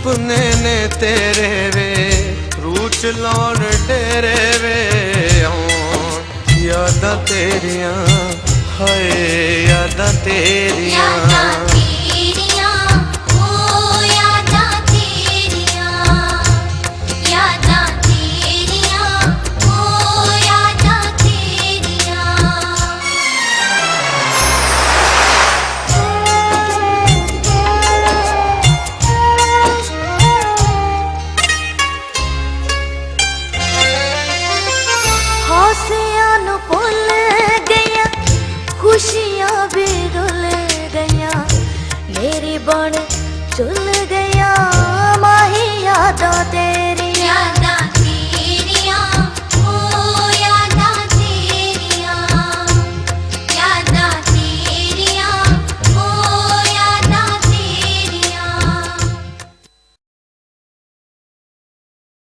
सुपने ने तेरे वे रूच लौन डेरे वे यादां तेरियां हाय यादां तेरियां खुशियां भी रुल गया मेरी बन चुल